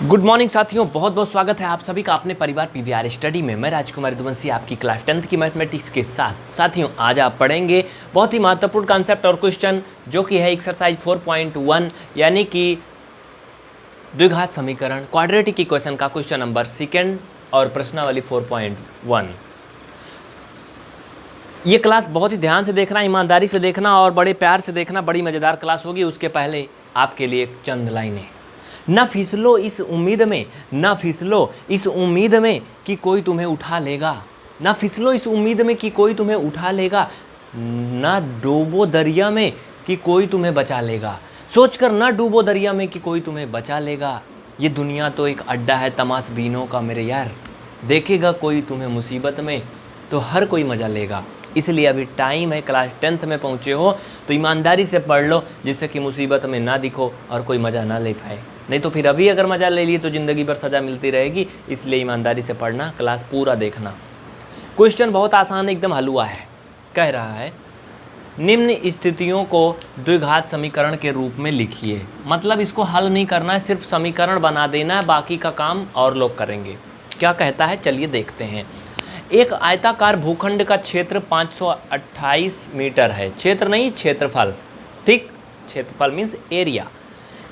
Good morning साथियों, बहुत बहुत स्वागत है आप सभी का अपने परिवार पीवीआर स्टडी में। मैं राजकुमार यदुवंशी आपकी क्लास 10th की मैथमेटिक्स के साथ। साथियों, आज आप पढ़ेंगे बहुत ही महत्वपूर्ण कॉन्सेप्ट और क्वेश्चन जो कि है एक्सरसाइज 4.1 यानी कि द्विघात समीकरण क्वाड्रेटिक इक्वेशन का क्वेश्चन नंबर सेकेंड और प्रश्नावली 4.1। ये क्लास बहुत ही ध्यान से देखना, ईमानदारी से देखना और बड़े प्यार से देखना। बड़ी मज़ेदार क्लास होगी। उसके पहले आपके लिए एक चंद लाइनें। न फिसलो इस उम्मीद में, न फिसलो इस उम्मीद में कि कोई तुम्हें उठा लेगा, न फिसलो इस उम्मीद में कि कोई तुम्हें उठा लेगा, न डूबो दरिया में कि कोई तुम्हें बचा लेगा। सोचकर न डूबो दरिया में कि कोई तुम्हें बचा लेगा। ये दुनिया तो एक अड्डा है तमाशबीनों का मेरे यार। देखेगा कोई तुम्हें मुसीबत में तो हर कोई मजा लेगा। इसलिए अभी टाइम है, क्लास 10th में पहुँचे हो तो ईमानदारी से पढ़ लो, जिससे कि मुसीबत में ना दिखो और कोई मज़ा ना ले पाए। नहीं तो फिर अभी अगर मज़ा ले लिए तो ज़िंदगी भर सज़ा मिलती रहेगी। इसलिए ईमानदारी से पढ़ना, क्लास पूरा देखना। क्वेश्चन बहुत आसान है, एकदम हलवा है। कह रहा है निम्न स्थितियों को द्विघात समीकरण के रूप में लिखिए। मतलब इसको हल नहीं करना है, सिर्फ समीकरण बना देना है, बाकी का काम और लोग करेंगे। क्या कहता है चलिए देखते हैं। एक आयताकार भूखंड का क्षेत्र 528 मीटर है। क्षेत्र नहीं, क्षेत्रफल। ठीक, क्षेत्रफल मीन्स एरिया।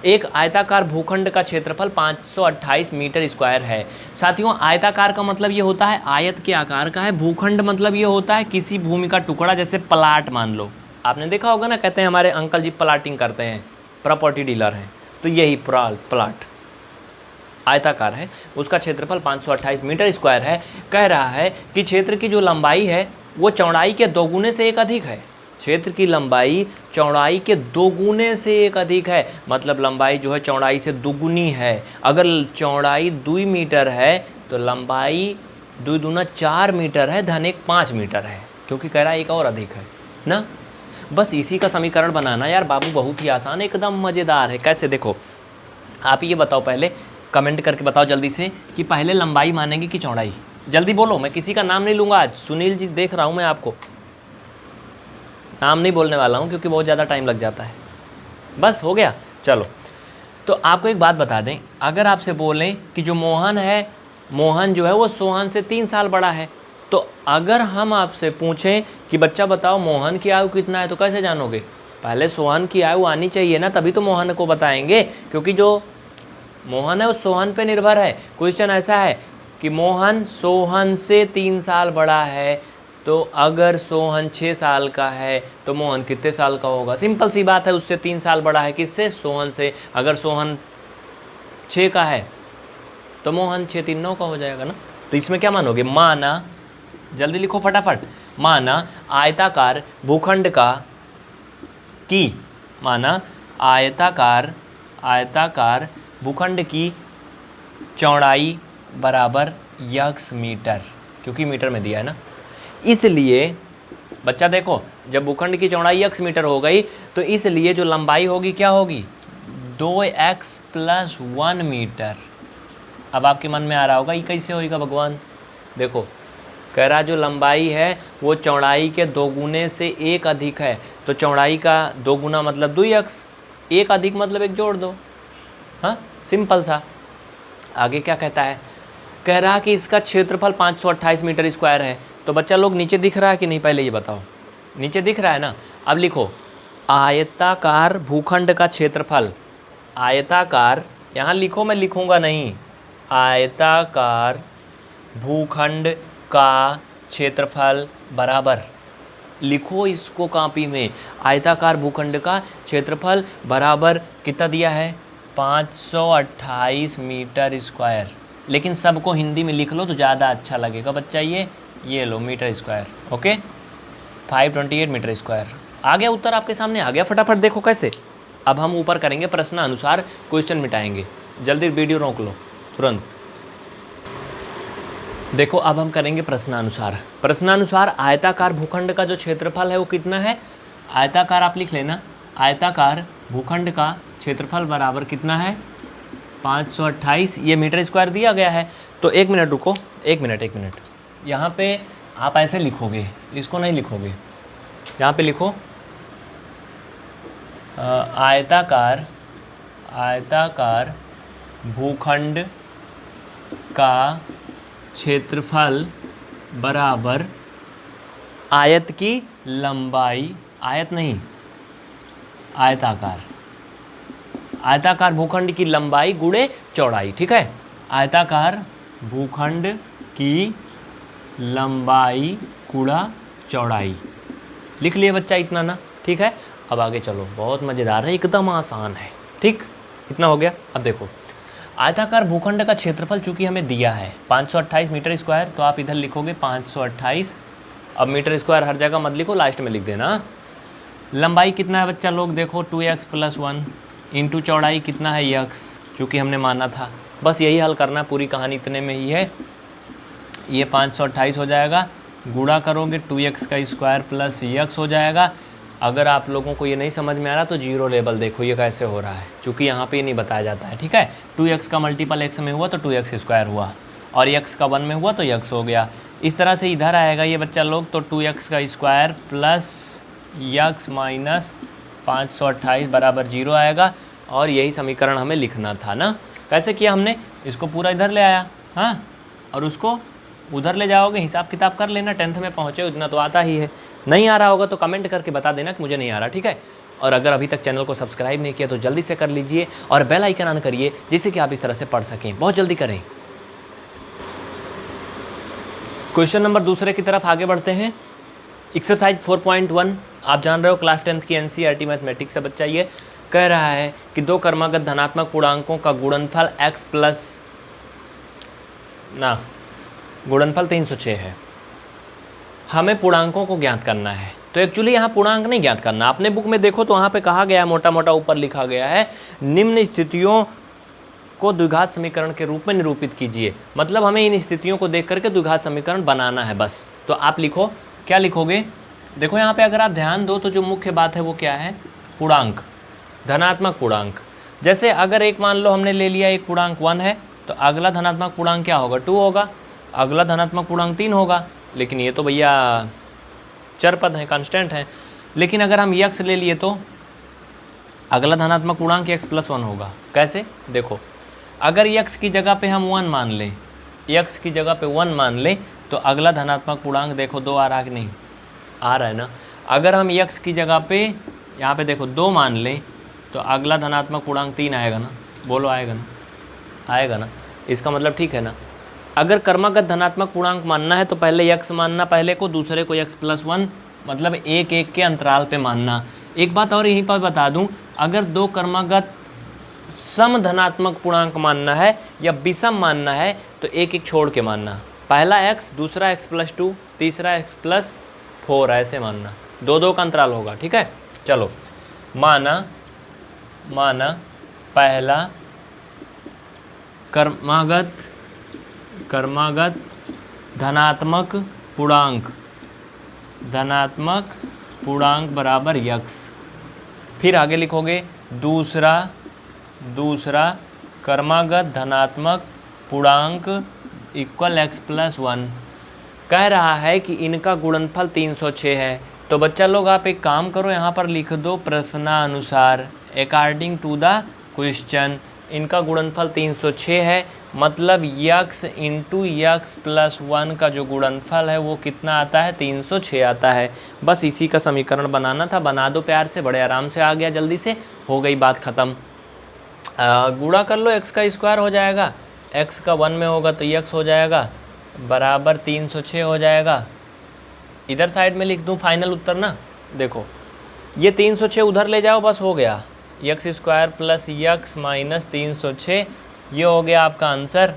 एक आयताकार भूखंड का क्षेत्रफल 528 मीटर स्क्वायर है। साथियों, आयताकार का मतलब ये होता है आयत के आकार का है। भूखंड मतलब ये होता है किसी भूमि का टुकड़ा, जैसे प्लाट मान लो। आपने देखा होगा ना, कहते हैं हमारे अंकल जी प्लाटिंग करते हैं, प्रॉपर्टी डीलर हैं, तो यही प्लाट आयताकार है। उसका क्षेत्रफल 528 मीटर स्क्वायर है। कह रहा है कि क्षेत्र की जो लंबाई है वो चौड़ाई के दोगुने से एक अधिक है। क्षेत्र की लंबाई चौड़ाई के दोगुने से एक अधिक है। मतलब लंबाई जो है चौड़ाई से दुगुनी है। अगर चौड़ाई 2 मीटर है तो लंबाई 2 दूना 4 मीटर है, धन 1 5 मीटर है, क्योंकि कह रहा है एक और अधिक है ना। बस इसी का समीकरण बनाना यार बाबू, बहुत ही आसान है, एकदम मज़ेदार है। कैसे, देखो आप ये बताओ, पहले कमेंट करके बताओ जल्दी से कि पहले लंबाई मानेंगे कि चौड़ाई। जल्दी बोलो, मैं किसी का नाम नहीं लूँगा आज। सुनील जी देख रहा हूँ मैं आपको, नाम नहीं बोलने वाला हूँ क्योंकि बहुत ज़्यादा टाइम लग जाता है। बस हो गया, चलो। तो आपको एक बात बता दें, अगर आपसे बोलें कि जो मोहन है, मोहन जो है वो सोहन से 3 साल बड़ा है, तो अगर हम आपसे पूछें कि बच्चा बताओ मोहन की आयु कितना है, तो कैसे जानोगे? पहले सोहन की आयु आनी चाहिए ना, तभी तो मोहन को बताएंगे, क्योंकि जो मोहन है वो सोहन पे निर्भर है। क्वेश्चन ऐसा है कि मोहन सोहन से 3 साल बड़ा है, तो अगर सोहन 6 साल का है तो मोहन कितने साल का होगा? सिंपल सी बात है, उससे 3 साल बड़ा है। किससे? सोहन से। अगर सोहन 6 का है तो मोहन 6 3 9 का हो जाएगा ना। तो इसमें क्या मानोगे? माना, जल्दी लिखो फटाफट, माना आयताकार भूखंड का की, माना आयताकार भूखंड की चौड़ाई बराबर x मीटर, क्योंकि मीटर में दिया है ना। इसलिए बच्चा देखो, जब भूखंड की चौड़ाई x मीटर हो गई तो इसलिए जो लंबाई होगी क्या होगी? 2x + 1 metre. अब आपके मन में आ रहा होगा ये कैसे होगा भगवान? देखो, कह रहा जो लंबाई है वो चौड़ाई के दोगुने से एक अधिक है, तो चौड़ाई का दोगुना मतलब 2x, एक अधिक मतलब एक जोड़ दो। हाँ, सिंपल सा। आगे क्या कहता है? कह रहा कि इसका क्षेत्रफल 528 मीटर स्क्वायर है। तो बच्चा लोग नीचे दिख रहा है कि नहीं, पहले ये बताओ। नीचे दिख रहा है ना। अब लिखो आयताकार भूखंड का क्षेत्रफल। आयताकार यहाँ लिखो, मैं लिखूँगा नहीं। आयताकार भूखंड का क्षेत्रफल बराबर, लिखो इसको कॉपी में, आयताकार भूखंड का क्षेत्रफल बराबर कितना दिया है? 528 मीटर स्क्वायर। लेकिन सबको हिंदी में लिख लो तो ज़्यादा अच्छा लगेगा बच्चा। ये लो metre square, okay, 528 metre square. आ गया उत्तर आपके सामने, आ गया। फटाफट देखो कैसे। अब हम ऊपर करेंगे प्रश्नानुसार, क्वेश्चन मिटाएंगे। जल्दी वीडियो रोक लो तुरंत। देखो अब हम करेंगे प्रश्नानुसार। प्रश्नानुसार आयताकार भूखंड का जो क्षेत्रफल है वो कितना है? आयताकार आप लिख लेना, आयताकार भूखंड का क्षेत्रफल बराबर कितना है? 528। ये मीटर स्क्वायर दिया गया है। तो 1 मिनट रुको, 1 मिनट। यहाँ पे आप ऐसे लिखोगे, इसको नहीं लिखोगे। यहाँ पे लिखो आयताकार भूखंड का क्षेत्रफल बराबर आयत की लंबाई, आयत नहीं आयताकार, आयताकार भूखंड की लंबाई गुणे चौड़ाई। ठीक है, आयताकार भूखंड की लंबाई गुणा चौड़ाई। लिख लिए बच्चा इतना ना। ठीक है, अब आगे चलो, बहुत मज़ेदार है, एकदम आसान है। ठीक, इतना हो गया। अब देखो, आयताकार भूखंड का क्षेत्रफल चूंकि हमें दिया है 528 मीटर स्क्वायर, तो आप इधर लिखोगे 528। अब मीटर स्क्वायर हर जगह मत लिखो, लास्ट में लिख देना। लंबाई कितना है बच्चा लोग, देखो 2x + 1 इंटू चौड़ाई कितना है x, चूँकि हमने माना था। बस यही हल करना है, पूरी कहानी इतने में ही है। ये 528 हो जाएगा, गुणा करोगे 2x² + x हो जाएगा। अगर आप लोगों को ये नहीं समझ में आ रहा तो जीरो लेवल देखो ये कैसे हो रहा है, क्योंकि यहाँ पे ये नहीं बताया जाता है। ठीक है, 2x का मल्टीपल x में हुआ तो 2x² हुआ, और x का 1 में हुआ तो x हो गया। इस तरह से इधर आएगा ये बच्चा लोग, तो 2x² + x माइनस 528 बराबर 0 आएगा। और यही समीकरण हमें लिखना था ना। कैसे किया हमने, इसको पूरा इधर ले आया, हाँ, और उसको उधर ले जाओगे, हिसाब किताब कर लेना, 10th में पहुँचे उतना तो आता ही है। नहीं आ रहा होगा तो कमेंट करके बता देना कि मुझे नहीं आ रहा। ठीक है, और अगर अभी तक चैनल को सब्सक्राइब नहीं किया तो जल्दी से कर लीजिए और बेल आइकन ऑन करिए, जिससे कि आप इस तरह से पढ़ सकें। बहुत जल्दी करें। क्वेश्चन नंबर दूसरे की तरफ आगे बढ़ते हैं। एक्सरसाइज 4.1 आप जान रहे हो, क्लास 10th की NCERT मैथमेटिक्स से बच्चा ये कह रहा है कि दो क्रमागत धनात्मक पूर्णांकों का गुणनफल गुणनफल 306 है। हमें पूर्णांकों को ज्ञात करना है। तो एक्चुअली यहाँ पूर्णांक नहीं ज्ञात करना, अपने बुक में देखो तो वहाँ पे कहा गया, मोटा मोटा ऊपर लिखा गया है, निम्न स्थितियों को द्विघात समीकरण के रूप में निरूपित कीजिए। मतलब हमें इन स्थितियों को देख करके द्विघात समीकरण बनाना है बस। तो आप लिखो, क्या लिखोगे, देखो यहाँ पे अगर आप ध्यान दो तो जो मुख्य बात है वो क्या है, पूर्णांक, धनात्मक पूर्णांक। जैसे अगर एक मान लो हमने ले लिया एक पूर्णांक 1 है, तो अगला धनात्मक पूर्णांक क्या होगा, 2 होगा, अगला धनात्मक पूर्णांक 3 होगा। लेकिन ये तो भैया चर पद है, कांस्टेंट है। लेकिन अगर हम x ले लिए तो अगला धनात्मक पूर्णांक x + 1 होगा। कैसे, देखो, अगर x की जगह पे हम 1 मान लें, x की जगह पे 1 मान लें, तो अगला धनात्मक पूर्णांक देखो 2 आ रहा है कि नहीं, आ रहा है ना। अगर हम x की जगह पे यहाँ पे देखो 2 मान लें, तो अगला धनात्मक पूर्णांक 3 आएगा ना, बोलो आएगा ना, आएगा ना। इसका मतलब ठीक है ना। अगर क्रमागत धनात्मक पूर्णांक मानना है तो पहले x मानना पहले को, दूसरे को x + 1, मतलब 1-1 के अंतराल पे मानना। एक बात और यहीं पर बता दूं, अगर दो क्रमागत सम धनात्मक पूर्णांक मानना है या विषम मानना है तो 1-1 छोड़ के मानना। पहला x, दूसरा x + 2, तीसरा x + 4, ऐसे मानना, 2-2 का अंतराल होगा। ठीक है, चलो, माना पहला क्रमागत धनात्मक पूर्णांक बराबर x। फिर आगे लिखोगे दूसरा क्रमागत धनात्मक पूर्णांक = x + 1। कह रहा है कि इनका गुणनफल 306 है। तो बच्चा लोग आप एक काम करो, यहाँ पर लिख दो प्रश्नानुसार, अकॉर्डिंग टू द क्वेश्चन, इनका गुणनफल 306 है। मतलब x × x + 1 का जो गुणनफल है वो कितना आता है, 306 आता है। बस इसी का समीकरण बनाना था, बना दो प्यार से, बड़े आराम से आ गया, जल्दी से हो गई बात ख़त्म। गुणा कर लो, x का स्क्वायर हो जाएगा, x का 1 में होगा तो x हो जाएगा, बराबर 306 हो जाएगा। इधर साइड में लिख दूँ फाइनल उत्तर ना, देखो ये 306 उधर ले जाओ, बस हो गया, x² + x माइनस 306, ये हो गया आपका आंसर।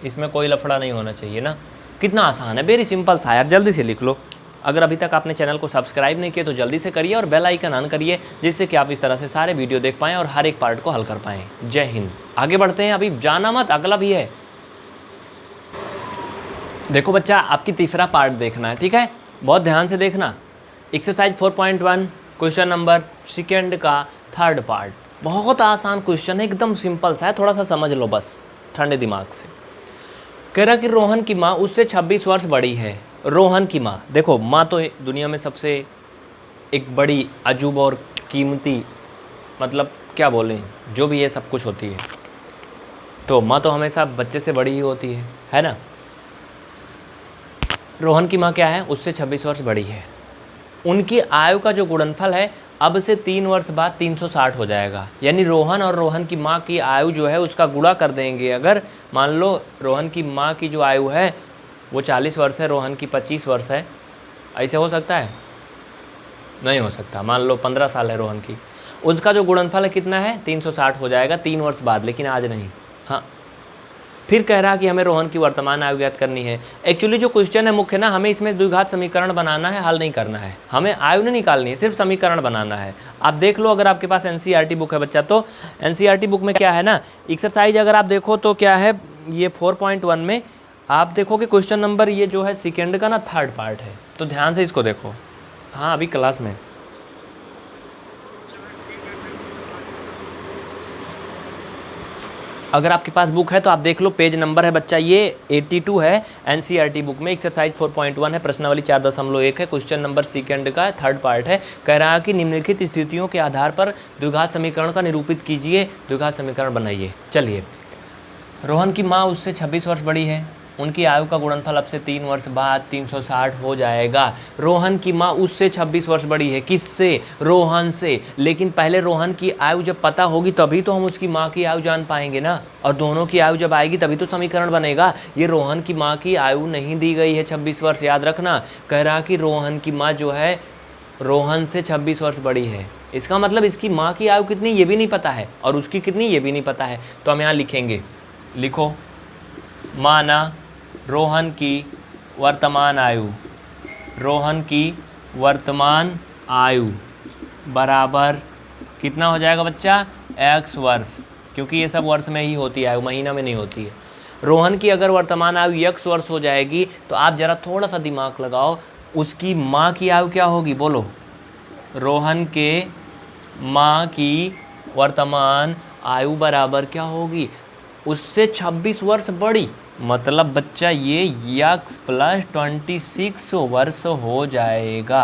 इसमें कोई लफड़ा नहीं होना चाहिए ना। कितना आसान है, वेरी सिंपल सा यार, जल्दी से लिख लो। अगर अभी तक आपने चैनल को सब्सक्राइब नहीं किया तो जल्दी से करिए और बेल आइकन ऑन करिए, जिससे कि आप इस तरह से सारे वीडियो देख पाएँ और हर एक पार्ट को हल कर पाएँ। जय हिंद। आगे बढ़ते हैं, अभी जाना मत, अगला भी है। देखो बच्चा, आपकी तीसरा पार्ट देखना है, ठीक है, बहुत ध्यान से देखना। एक्सरसाइज 4.1 क्वेश्चन नंबर 2 का 3rd पार्ट। बहुत आसान क्वेश्चन है, एकदम सिंपल सा है, थोड़ा सा समझ लो बस ठंडे दिमाग से। कह रहा कि रोहन की माँ उससे 26 वर्ष बड़ी है। रोहन की माँ, देखो माँ तो दुनिया में सबसे एक बड़ी अजूब और कीमती, मतलब क्या बोलें, जो भी ये सब कुछ होती है। तो माँ तो हमेशा बच्चे से बड़ी ही होती है ना। रोहन की माँ क्या है, उससे 26 वर्ष बड़ी है। उनकी आयु का जो गुणनफल है अब से 3 वर्ष बाद 360 हो जाएगा। यानी रोहन और रोहन की माँ की आयु जो है उसका गुणा कर देंगे। अगर मान लो रोहन की माँ की जो आयु है वो 40 वर्ष है, रोहन की 25 वर्ष है, ऐसे हो सकता है? नहीं हो सकता। मान लो 15 साल है रोहन की, उसका जो गुणनफल है कितना है, 360 हो जाएगा 3 वर्ष बाद, लेकिन आज नहीं। हाँ, फिर कह रहा कि हमें रोहन की वर्तमान आयु ज्ञात करनी है। एक्चुअली जो क्वेश्चन है मुख्य ना, हमें इसमें द्विघात समीकरण बनाना है, हल नहीं करना है, हमें आयु नहीं निकालनी है, सिर्फ समीकरण बनाना है। आप देख लो, अगर आपके पास एनसीईआरटी बुक है बच्चा, तो एनसीईआरटी बुक में क्या है ना, एक्सरसाइज अगर आप देखो तो क्या है, ये 4.1 में आप देखो कि क्वेश्चन नंबर ये जो है सेकेंड का ना 3rd पार्ट है, तो ध्यान से इसको देखो। हाँ, अभी क्लास में अगर आपके पास बुक है तो आप देख लो, पेज नंबर है बच्चा ये 82 है एनसीईआरटी बुक में। एक्सरसाइज 4.1 है, प्रश्नावली 4.1 है, क्वेश्चन नंबर सेकंड का 3rd पार्ट है। कह रहा है कि निम्नलिखित स्थितियों के आधार पर द्विघात समीकरण का निरूपित कीजिए, द्विघात समीकरण बनाइए। चलिए, रोहन की माँ उससे 26 वर्ष बड़ी है, उनकी आयु का गुणनफल अब से 3 वर्ष बाद 360 हो जाएगा। रोहन की माँ उससे 26 वर्ष बड़ी है, किससे? रोहन से। लेकिन पहले रोहन की आयु जब पता होगी तभी तो हम उसकी माँ की आयु जान पाएंगे ना, और दोनों की आयु जब आएगी तभी तो समीकरण बनेगा। ये रोहन की माँ की आयु नहीं दी गई है 26 वर्ष, याद रखना। कह रहा कि रोहन की माँ जो है रोहन से 26 वर्ष बड़ी है, इसका मतलब इसकी माँ की आयु कितनी ये भी नहीं पता है, और उसकी कितनी ये भी नहीं पता है। तो हम यहाँ लिखेंगे, लिखो, माना रोहन की वर्तमान आयु, रोहन की वर्तमान आयु बराबर कितना हो जाएगा बच्चा, x वर्ष, क्योंकि ये सब वर्ष में ही होती है, महीना में नहीं होती है। रोहन की अगर वर्तमान आयु x वर्ष हो जाएगी तो आप ज़रा थोड़ा सा दिमाग लगाओ, उसकी माँ की आयु क्या होगी, बोलो। रोहन के माँ की वर्तमान आयु बराबर क्या होगी, उससे 26 वर्ष बड़ी, मतलब बच्चा ये x + 26 वर्ष हो जाएगा।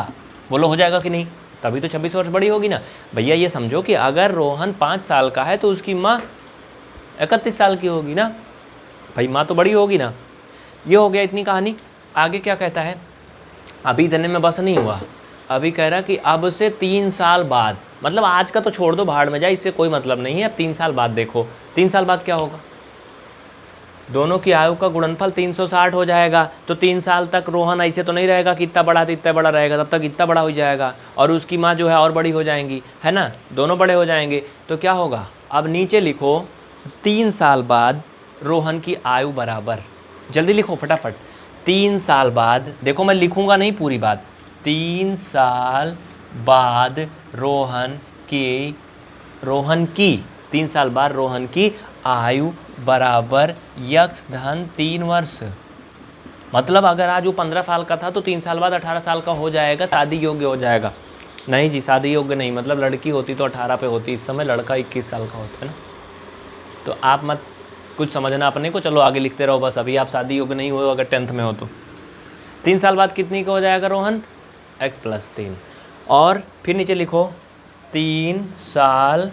बोलो हो जाएगा कि नहीं, तभी तो 26 वर्ष बड़ी होगी ना। भैया ये समझो कि अगर रोहन 5 साल का है तो उसकी माँ 31 साल की होगी ना, भाई माँ तो बड़ी होगी ना। ये हो गया इतनी कहानी। आगे क्या कहता है, अभी इतने में बस नहीं हुआ, अभी कह रहा कि अब से 3 साल बाद, मतलब आज का तो छोड़ दो, भाड़ में जाए, इससे कोई मतलब नहीं है। अब 3 साल बाद देखो, 3 साल बाद क्या होगा, दोनों की आयु का गुणनफल 360 हो जाएगा। तो 3 साल तक रोहन ऐसे तो नहीं रहेगा कि इतना बड़ा तो इतना बड़ा रहेगा, तब तक इतना बड़ा हो जाएगा, और उसकी माँ जो है और बड़ी हो जाएंगी, है ना, दोनों बड़े हो जाएंगे। तो क्या होगा, अब नीचे लिखो 3 साल बाद रोहन की आयु बराबर, जल्दी लिखो फटाफट, 3 साल बाद, देखो मैं लिखूंगा नहीं पूरी बात, 3 साल बाद रोहन की 3 साल बाद रोहन की आयु बराबर x/3 वर्ष। मतलब अगर आज वो 15 साल का था तो 3 साल बाद 18 साल का हो जाएगा, शादी योग्य हो जाएगा। नहीं जी, शादी योग्य नहीं, मतलब लड़की होती तो 18 पे होती, इस समय लड़का 21 साल का होता है ना। तो आप मत कुछ समझना अपने को, चलो आगे लिखते रहो बस। अभी आप शादी योग्य नहीं हो अगर 10th में हो तो। 3 साल बाद कितनी का हो जाएगा रोहन, x + 3। और फिर नीचे लिखो 3 साल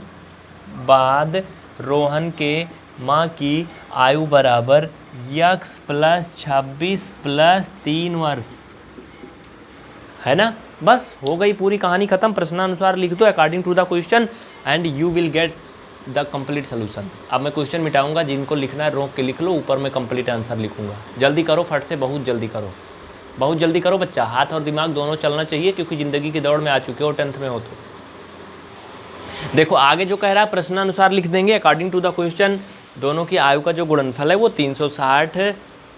बाद रोहन के माँ की आयु बराबर x + 26 + 3 वर्ष, है ना। बस हो गई पूरी कहानी खत्म। प्रश्नानुसार लिख दो according to the question and you will get the complete solution. अब मैं क्वेश्चन मिटाऊंगा, जिनको लिखना है रोक के लिख लो, ऊपर मैं कंप्लीट आंसर लिखूंगा। जल्दी करो फट से, बहुत जल्दी करो, बहुत जल्दी करो बच्चा, हाथ और दिमाग दोनों चलना चाहिए, क्योंकि ज़िंदगी की दौड़ में आ चुके हो, 10th में हो तो। देखो आगे जो कह रहा है प्रश्नानुसार लिख देंगे अकॉर्डिंग टू द क्वेश्चन, दोनों की आयु का जो गुणनफल है वो 360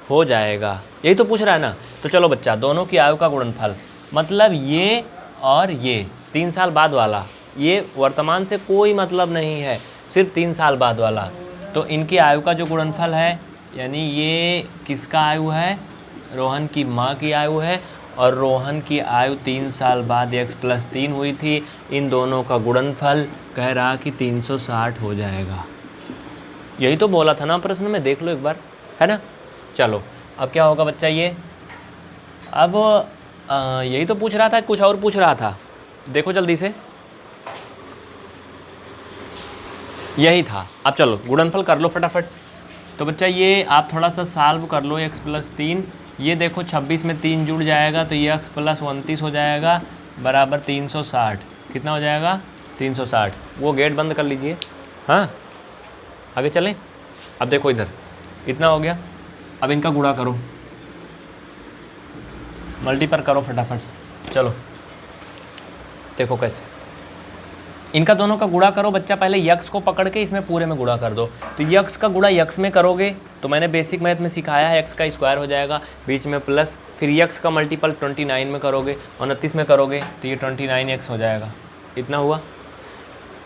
हो जाएगा, यही तो पूछ रहा है ना। तो चलो बच्चा, दोनों की आयु का गुणनफल, मतलब ये और ये 3 साल बाद वाला, ये वर्तमान से कोई मतलब नहीं है, सिर्फ 3 साल बाद वाला। तो इनकी आयु का जो गुणनफल है, यानी ये किसका आयु है, रोहन की माँ की आयु है, और रोहन की आयु 3 साल बाद x + 3 हुई थी, इन दोनों का गुणनफल कह रहा कि 360 हो जाएगा। यही तो बोला था ना प्रश्न में, देख लो एक बार, है ना। चलो अब क्या होगा बच्चा, ये अब यही तो पूछ रहा था, कुछ और पूछ रहा था, देखो जल्दी से, यही था। अब चलो गुणनफल कर लो फटाफट, तो बच्चा ये आप थोड़ा सा सॉल्व कर लो, x + 3, ये देखो 26 में 3 जुड़ जाएगा तो ये x + 29 हो जाएगा बराबर 360। कितना हो जाएगा? 360। वो गेट बंद कर लीजिए। हाँ, आगे चलें। अब देखो इधर इतना हो गया, अब इनका गुणा करो, मल्टीपल करो फटाफट। चलो देखो कैसे, इनका दोनों का गुणा करो बच्चा। पहले यक्स को पकड़ के इसमें पूरे में गुणा कर दो। तो यक्स का गुणा यक्स में करोगे तो मैंने बेसिक मैथ में सिखाया है, एक्स का स्क्वायर हो जाएगा, बीच में प्लस, फिर यक्स का मल्टीपल 29 में करोगे, 29 में करोगे तो ये 29x हो जाएगा। इतना हुआ।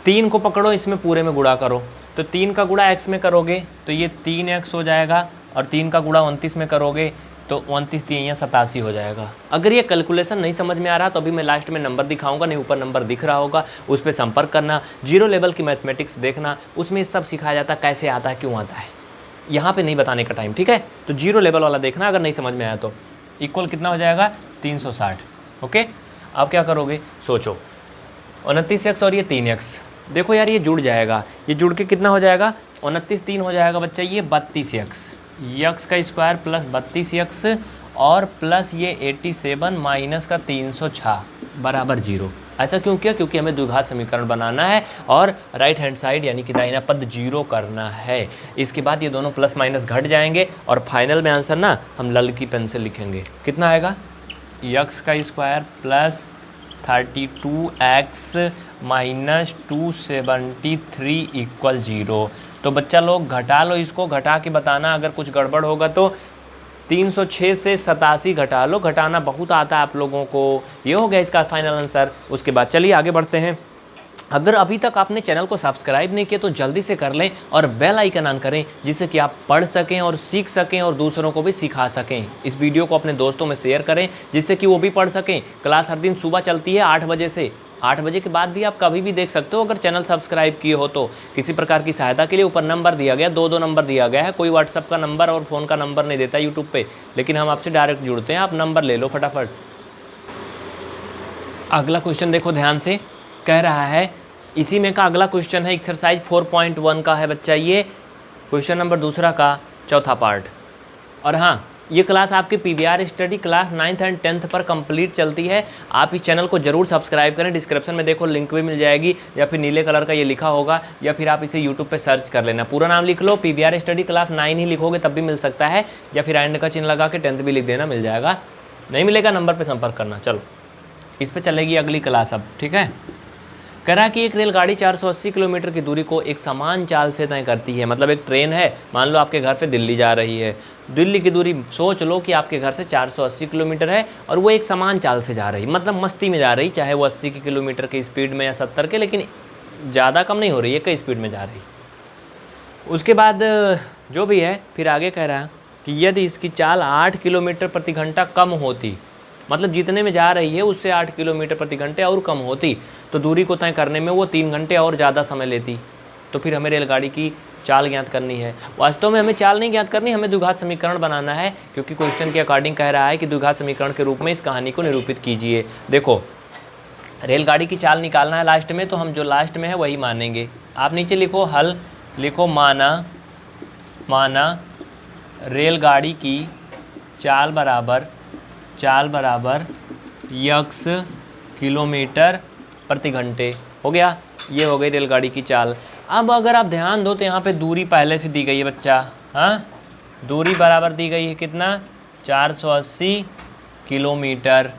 3 को पकड़ो, इसमें पूरे में गुणा करो, तो 3 का गुणा x में करोगे तो ये 3x हो जाएगा, और 3 का गुणा 29 में करोगे तो 29 3 87 हो जाएगा। अगर ये कैलकुलेशन नहीं समझ में आ रहा तो अभी मैं लास्ट में नंबर दिखाऊंगा, नहीं ऊपर नंबर दिख रहा होगा, उस पर संपर्क करना। जीरो लेवल की मैथमेटिक्स देखना, उसमें सब सिखाया जाता है, कैसे आता है, क्यों आता है, यहाँ पे नहीं बताने का टाइम, ठीक है। तो जीरो लेवल वाला देखना अगर नहीं समझ में आया तो। इक्वल कितना हो जाएगा? 360। ओके, अब क्या करोगे सोचो, 29x और ये 3x, देखो यार ये जुड़ जाएगा, ये जुड़ के कितना हो जाएगा? 29 3 हो जाएगा बच्चा ये 32x, यक्स का स्क्वायर प्लस 32x और प्लस ये 87 माइनस का 306 बराबर 0। ऐसा क्यों किया? क्योंकि हमें द्विघात समीकरण बनाना है और राइट हैंड साइड यानी कि दाहिना पद 0 करना है। इसके बाद ये दोनों प्लस माइनस घट जाएंगे और फाइनल में आंसर ना हम लल की पेन से लिखेंगे। कितना आएगा? यक्स का square plus 32x minus 273 equal 0। तो बच्चा लोग घटा लो, इसको घटा के बताना अगर कुछ गड़बड़ होगा तो। 306 से 87 घटा लो, घटाना बहुत आता है आप लोगों को। ये हो गया इसका फाइनल आंसर। उसके बाद चलिए आगे बढ़ते हैं। अगर अभी तक आपने चैनल को सब्सक्राइब नहीं किया तो जल्दी से कर लें और बेल आइकन ऑन करें, जिससे कि आप पढ़ सकें और सीख सकें और दूसरों को भी सिखा सकें। इस वीडियो को अपने दोस्तों में शेयर करें जिससे कि वो भी पढ़ सकें। क्लास हर दिन सुबह चलती है 8 बजे से। 8 बजे के बाद भी आप कभी भी देख सकते हो अगर चैनल सब्सक्राइब किए हो तो। किसी प्रकार की सहायता के लिए ऊपर नंबर दिया गया, 2 नंबर दिया गया है। कोई व्हाट्सअप का नंबर और फ़ोन का नंबर नहीं देता यूट्यूब पे, लेकिन हम आपसे डायरेक्ट जुड़ते हैं। आप नंबर ले लो फटाफट। अगला क्वेश्चन देखो ध्यान से, कह रहा है, इसी में का अगला क्वेश्चन है, एक्सरसाइज 4.1 का है बच्चा ये, क्वेश्चन नंबर दूसरा का चौथा पार्ट। और हाँ, ये क्लास आपके PVR study class 9th and 10th पर कंप्लीट चलती है। आप इस चैनल को जरूर सब्सक्राइब करें। डिस्क्रिप्शन में देखो लिंक भी मिल जाएगी, या फिर नीले कलर का ये लिखा होगा, या फिर आप इसे यूट्यूब पे सर्च कर लेना। पूरा नाम लिख लो, PVR स्टडी क्लास 9 ही लिखोगे तब भी मिल सकता है, या फिर एंड का चिन्ह लगा के 10th भी लिख देना, मिल जाएगा। नहीं मिलेगा नंबर पर संपर्क करना। चलो इस पर चलेगी अगली क्लास अब, ठीक है। कह रहा कि एक रेलगाड़ी 480 किलोमीटर की दूरी को एक समान चाल से तय करती है। मतलब एक ट्रेन है, मान लो आपके घर से दिल्ली जा रही है। दिल्ली की दूरी सोच लो कि आपके घर से 480 किलोमीटर है और वो एक समान चाल से जा रही, मतलब मस्ती में जा रही, चाहे वो 80 किलोमीटर की स्पीड में या 70 के, लेकिन ज़्यादा कम नहीं हो रही है, कई स्पीड में जा रही। उसके बाद जो भी है फिर आगे कह रहा कि यदि इसकी चाल 8 किलोमीटर प्रति घंटा कम होती, मतलब जितने में जा रही है उससे 8 किलोमीटर प्रति घंटे और कम होती, तो दूरी को तय करने में वो 3 घंटे और ज़्यादा समय लेती। तो फिर हमें रेलगाड़ी की चाल ज्ञात करनी है। वास्तव में हमें चाल नहीं ज्ञात करनी, हमें द्विघात समीकरण बनाना है, क्योंकि क्वेश्चन के अकॉर्डिंग कह रहा है कि द्विघात समीकरण के रूप में इस कहानी को निरूपित कीजिए। देखो रेलगाड़ी की चाल निकालना है लास्ट में, तो हम जो लास्ट में है वही मानेंगे। आप नीचे लिखो हल, लिखो माना रेलगाड़ी की चाल बराबर यक्स किलोमीटर प्रति घंटे। हो गया, ये हो गई रेलगाड़ी की चाल। अब अगर आप ध्यान दो तो यहाँ पे दूरी पहले से दी गई है बच्चा। हाँ, दूरी बराबर दी गई है कितना? 480 किलोमीटर।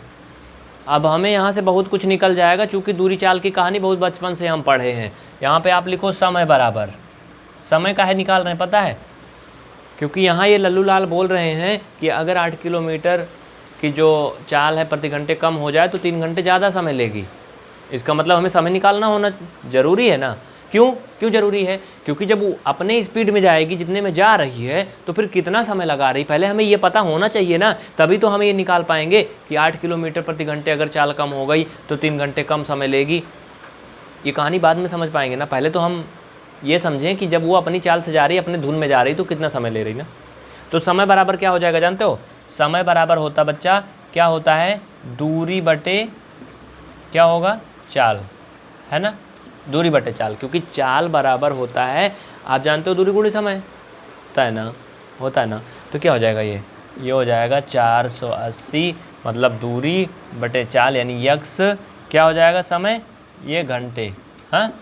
अब हमें यहाँ से बहुत कुछ निकल जाएगा, चूँकि दूरी चाल की कहानी बहुत बचपन से हम पढ़े हैं। यहाँ पे आप लिखो समय बराबर, समय काहे निकाल रहे हैं पता है? क्योंकि यहाँ ये लल्लू लाल बोल रहे हैं कि अगर 8 किलोमीटर की जो चाल है प्रति घंटे कम हो जाए तो 3 घंटे ज़्यादा समय लेगी। इसका मतलब हमें समय निकालना होना ज़रूरी है ना। क्यों ज़रूरी है? क्योंकि जब वो अपने स्पीड में जाएगी जितने में जा रही है तो फिर कितना समय लगा रही, पहले हमें ये पता होना चाहिए ना, तभी तो हमें ये निकाल पाएंगे कि 8 किलोमीटर प्रति घंटे अगर चाल कम हो गई तो 3 घंटे कम समय लेगी। ये कहानी बाद में समझ पाएंगे ना, पहले तो हम ये समझें कि जब वो अपनी चाल से जा रही, अपने धुन में जा रही, तो कितना समय ले रही ना। तो समय बराबर क्या हो जाएगा जानते हो? समय बराबर होता बच्चा, क्या होता है? दूरी बटे क्या होगा? चाल, है ना, दूरी बटे चाल। क्योंकि चाल बराबर होता है, आप जानते हो, दूरी गुणे समय। होता है ना, तो क्या हो जाएगा ये हो जाएगा 480 मतलब दूरी बटे चाल यानी यक्स क्या हो जाएगा समय, ये घंटे। हाँ,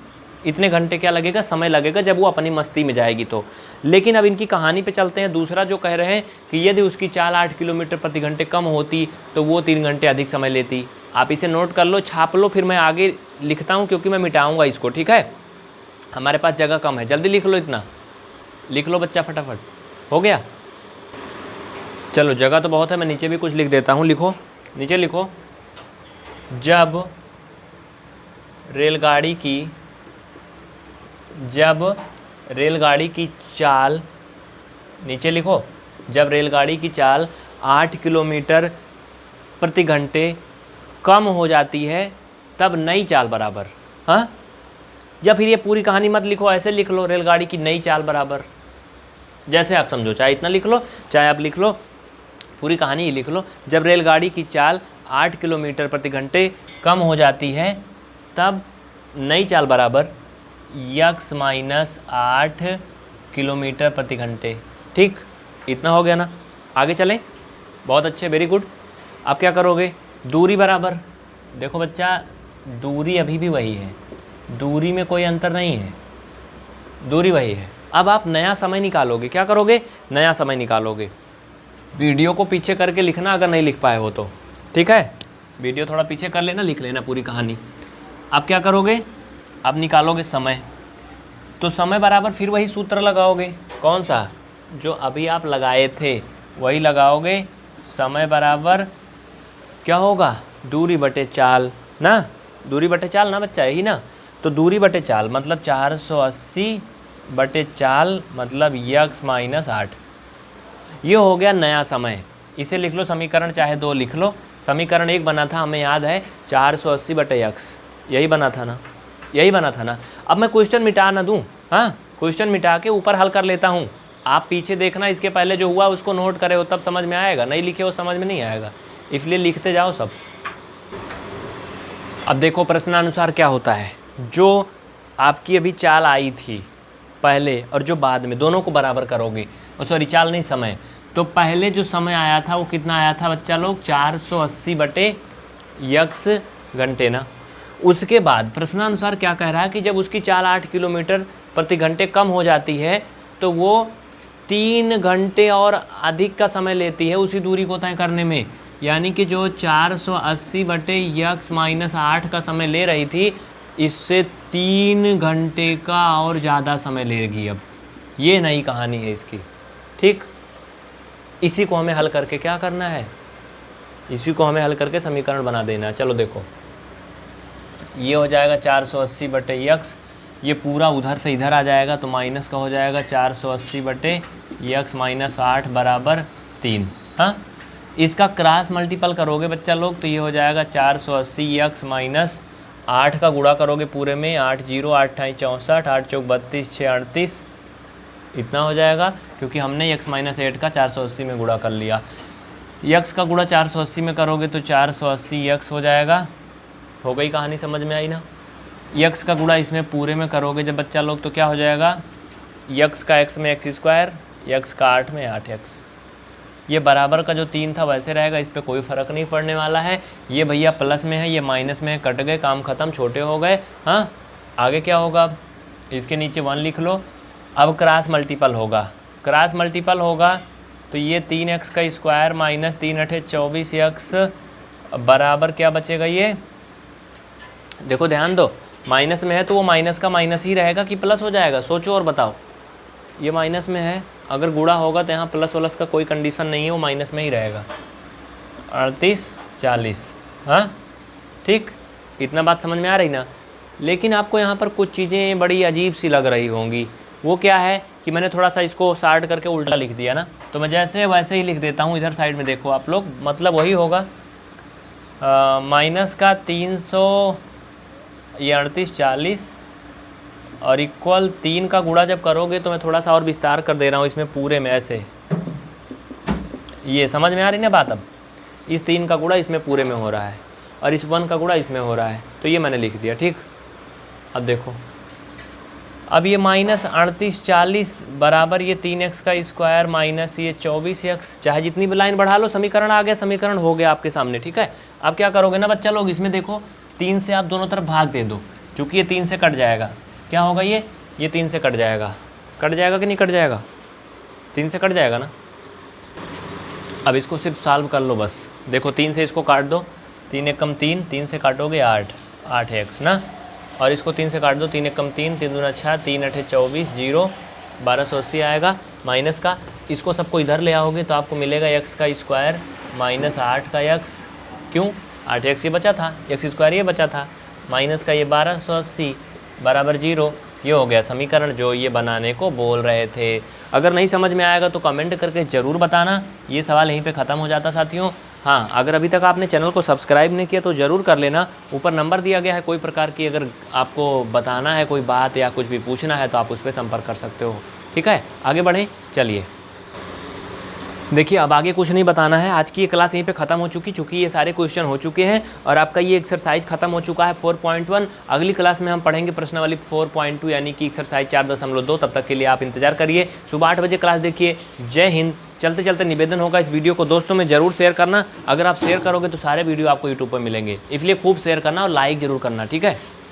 इतने घंटे क्या लगेगा, समय लगेगा जब वो अपनी मस्ती में जाएगी तो। लेकिन अब इनकी कहानी पे चलते हैं। दूसरा जो कह रहे हैं कि यदि उसकी चाल 8 किलोमीटर प्रति घंटे कम होती तो वो 3 घंटे अधिक समय लेती। आप इसे नोट कर लो, छाप लो, फिर मैं आगे लिखता हूँ क्योंकि मैं मिटाऊँगा इसको, ठीक है। हमारे पास जगह कम है, जल्दी लिख लो, इतना लिख लो बच्चा फटाफट। हो गया, चलो जगह तो बहुत है, मैं नीचे भी कुछ लिख देता हूँ। लिखो, नीचे लिखो, जब रेलगाड़ी की चाल, नीचे लिखो, जब रेलगाड़ी की चाल 8 किलोमीटर प्रति घंटे कम हो जाती है तब नई चाल बराबर। हाँ, या फिर ये पूरी कहानी मत लिखो, ऐसे लिख लो, रेलगाड़ी की नई चाल बराबर, जैसे आप समझो, चाहे इतना लिख लो चाहे आप लिख लो, पूरी कहानी ही लिख लो। जब रेलगाड़ी की चाल 8 किलोमीटर प्रति घंटे कम हो जाती है तब नई चाल बराबर यक्स माइनस 8 किलोमीटर प्रति घंटे। ठीक, इतना हो गया ना। आगे चलें, बहुत अच्छे, वेरी गुड। अब क्या करोगे, दूरी बराबर, देखो बच्चा दूरी अभी भी वही है, दूरी में कोई अंतर नहीं है, दूरी वही है। अब आप नया समय निकालोगे, क्या करोगे, नया समय निकालोगे। वीडियो को पीछे करके लिखना अगर नहीं लिख पाए हो तो, ठीक है, वीडियो थोड़ा पीछे कर लेना, लिख लेना पूरी कहानी। अब क्या करोगे, अब निकालोगे समय, तो समय बराबर फिर वही सूत्र लगाओगे, कौन सा, जो अभी आप लगाए थे वही लगाओगे। समय बराबर क्या होगा, दूरी बटे चाल ना, दूरी बटे चाल ना बच्चा, यही ना, तो दूरी बटे चाल मतलब 480 बटे चाल मतलब यक्स माइनस 8। ये हो गया नया समय। इसे लिख लो समीकरण, चाहे 2 लिख लो। समीकरण 1 बना था, हमें याद है, 480 बटे यक्स, यही बना था ना, यही बना था ना। अब मैं क्वेश्चन मिटा ना दूँ, हाँ, क्वेश्चन मिटा के ऊपर हल कर लेता हूँ। आप पीछे देखना, इसके पहले जो हुआ उसको नोट करे हो तब समझ में आएगा, नहीं लिखे हो समझ में नहीं आएगा, इसलिए लिखते जाओ सब। अब देखो प्रश्नानुसार क्या होता है, जो आपकी अभी चाल आई थी पहले और जो बाद में, दोनों को बराबर करोगे, सॉरी चाल नहीं समय, तो पहले जो समय आया था वो कितना आया था बच्चा लोग, 480 बटे यक्स घंटे ना। उसके बाद प्रश्नानुसार क्या कह रहा है कि जब उसकी चाल 8 किलोमीटर प्रति घंटे कम हो जाती है तो वो 3 घंटे और अधिक का समय लेती है उसी दूरी को तय करने में। यानी कि जो 480 बटे यक्स माइनस 8 का समय ले रही थी, इससे 3 घंटे का और ज़्यादा समय लेगी। अब ये नई कहानी है इसकी, ठीक। इसी को हमें हल करके क्या करना है, इसी को हमें हल करके समीकरण बना देना है। चलो देखो, ये हो जाएगा 480 बटे यक्स, ये पूरा उधर से इधर आ जाएगा तो माइनस का हो जाएगा 480 बटे यक्स माइनस 8 बराबर 3। हाँ, इसका क्रॉस मल्टीपल करोगे बच्चा लोग तो ये हो जाएगा 480 यक्स माइनस 8 का गुणा करोगे पूरे में, 8 0 8 64, 8 चौक 32, 6 38, इतना हो जाएगा, क्योंकि हमने यक्स माइनस 8 का 480 में गुणा कर लिया। यक्स का गुणा 480 में करोगे तो 480 यक्स हो जाएगा। हो गई कहानी, समझ में आई ना। यक्स का गुणा इसमें पूरे में करोगे जब बच्चा लोग तो क्या हो जाएगा, यक्स का एक्स में एक्स स्क्वायर, यक्स का 8 में 8 एक्स। ये बराबर का जो 3 था वैसे रहेगा, इस पर कोई फ़र्क नहीं पड़ने वाला है। ये भैया प्लस में है, ये माइनस में है, कट गए, काम ख़त्म, छोटे हो गए। हाँ, आगे क्या होगा, अब इसके नीचे 1 लिख लो। अब क्रॉस मल्टीपल होगा, क्रॉस मल्टीपल होगा तो ये 3x का स्क्वायर माइनस 3 8 24 यक्स बराबर क्या बचेगा, ये देखो ध्यान दो, माइनस में है तो वो माइनस का माइनस ही रहेगा कि प्लस हो जाएगा, सोचो और बताओ। ये माइनस में है, अगर गुणा होगा तो यहाँ प्लस वलस का कोई कंडीशन नहीं है, वो माइनस में ही रहेगा। 38 40, हाँ ठीक, इतना बात समझ में आ रही ना। लेकिन आपको यहाँ पर कुछ चीज़ें बड़ी अजीब सी लग रही होंगी। वो क्या है कि मैंने थोड़ा सा इसको शार्ट करके उल्टा लिख दिया ना, तो मैं जैसे वैसे ही लिख देता हूँ। इधर साइड में देखो आप लोग, मतलब वही होगा, माइनस का 300 ये 38 40 और इक्वल 3 का गुणा जब करोगे तो मैं थोड़ा सा और विस्तार कर दे रहा हूँ इसमें पूरे में ऐसे। ये समझ में आ रही ना बात। अब इस 3 का गुणा इसमें पूरे में हो रहा है और इस 1 का गुणा इसमें हो रहा है, तो ये मैंने लिख दिया, ठीक। अब देखो अब ये -3840 बराबर ये 3x का स्क्वायर माइनस ये 24x, चाहे जितनी भी लाइन बढ़ा लो समीकरण आ गया, समीकरण हो गया आपके सामने। ठीक है, अब क्या करोगे ना बच्चा लोग, इसमें देखो 3 से आप दोनों तरफ भाग दे दो, क्योंकि ये 3 से कट जाएगा। क्या होगा ये 3 से कट जाएगा। कट जाएगा कि नहीं कट जाएगा? 3 से कट जाएगा ना। अब इसको सिर्फ सॉल्व कर लो बस। देखो 3 से इसको काट दो, 3 एक कम 3, 3 से काटोगे 8x ना, और इसको 3 से काट दो, 3 एक कम 3, 3 दूना 6, 3 अठे 24, 0 1280 आएगा माइनस का। इसको सबको इधर ले आओगे तो आपको मिलेगा x का स्क्वायर माइनस 8 का x। क्यों? 8x ये बचा था, x स्क्वायर ये बचा था, माइनस का ये 1280 बराबर 0। ये हो गया समीकरण जो ये बनाने को बोल रहे थे। अगर नहीं समझ में आएगा तो कमेंट करके ज़रूर बताना। ये सवाल यहीं पे ख़त्म हो जाता साथियों। हाँ, अगर अभी तक आपने चैनल को सब्सक्राइब नहीं किया तो ज़रूर कर लेना। ऊपर नंबर दिया गया है, कोई प्रकार की अगर आपको बताना है कोई बात या कुछ भी पूछना है तो आप उस पर संपर्क कर सकते हो। ठीक है, आगे बढ़ें। चलिए देखिए, अब आगे कुछ नहीं बताना है। आज की ये क्लास यहीं पे ख़त्म हो चुकी, चूँकि ये सारे क्वेश्चन हो चुके हैं और आपका ये एक्सरसाइज ख़त्म हो चुका है 4.1। अगली क्लास में हम पढ़ेंगे प्रश्नावली 4.2 यानी कि एक्सरसाइज 4.2। तब तक के लिए आप इंतजार करिए, सुबह 8 बजे क्लास देखिए। जय हिंद। चलते चलते निवेदन होगा, इस वीडियो को दोस्तों में ज़रूर शेयर करना। अगर आप शेयर करोगे तो सारे वीडियो आपको यूट्यूब पर मिलेंगे, इसलिए खूब शेयर करना और लाइक ज़रूर करना। ठीक है।